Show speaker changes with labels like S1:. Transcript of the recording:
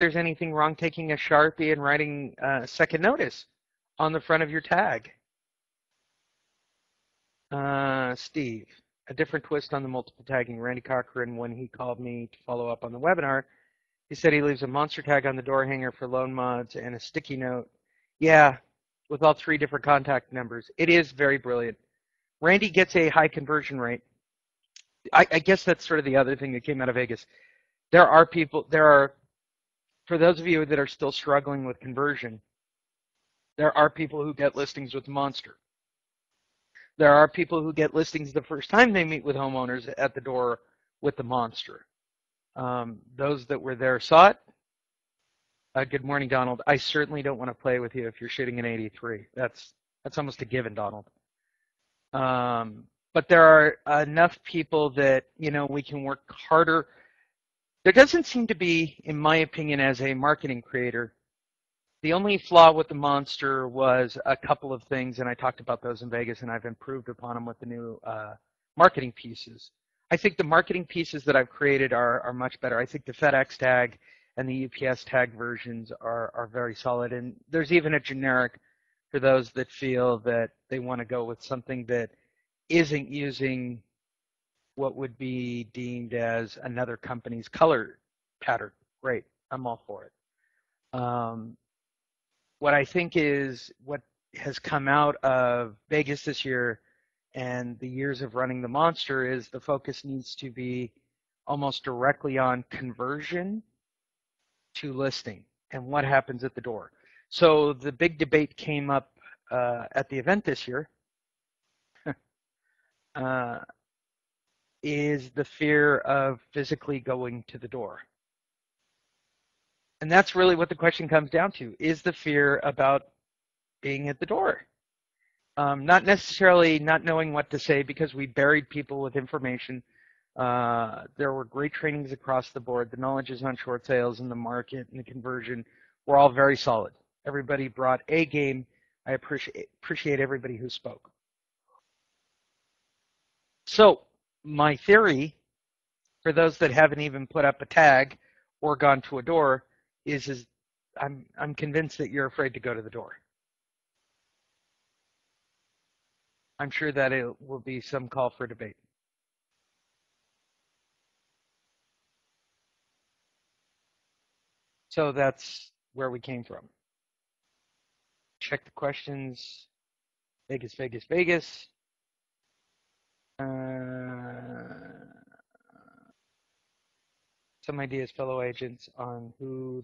S1: there's anything wrong taking a Sharpie and writing second notice on the front of your tag. Steve, a different twist on the multiple tagging. Randy Cochran, when he called me to follow up on the webinar, he said he leaves a monster tag on the door hanger for loan mods and a sticky note. Yeah, with all 3 different contact numbers. It is very brilliant. Randy gets a high conversion rate. I guess that's sort of the other thing that came out of Vegas. For those of you that are still struggling with conversion, there are people who get listings with Monster. There are people who get listings the first time they meet with homeowners at the door with the Monster. Those that were there saw it. Good morning, Donald. I certainly don't want to play with you if you're shooting an 83. That's almost a given, Donald. But there are enough people that, we can work harder. There doesn't seem to be, in my opinion, as a marketing creator, the only flaw with the Monster was a couple of things, and I talked about those in Vegas, and I've improved upon them with the new marketing pieces. I think the marketing pieces that I've created are much better. I think the FedEx tag and the UPS tag versions are very solid, and there's even a generic for those that feel that they want to go with something that isn't using what would be deemed as another company's color pattern. Great, I'm all for it. What I think is what has come out of Vegas this year and the years of running the Monster is the focus needs to be almost directly on conversion to listing and what happens at the door. So the big debate came up at the event this year is the fear of physically going to the door. And that's really what the question comes down to, is the fear about being at the door. Not necessarily not knowing what to say because we buried people with information. There were great trainings across the board. The knowledges on short sales and the market and the conversion were all very solid. Everybody brought a game. I appreciate everybody who spoke. So my theory, for those that haven't even put up a tag or gone to a door, is I'm convinced that you're afraid to go to the door. I'm sure that it will be some call for debate. So that's where we came from. Check the questions. Vegas, Vegas, Vegas. Some ideas, fellow agents, on who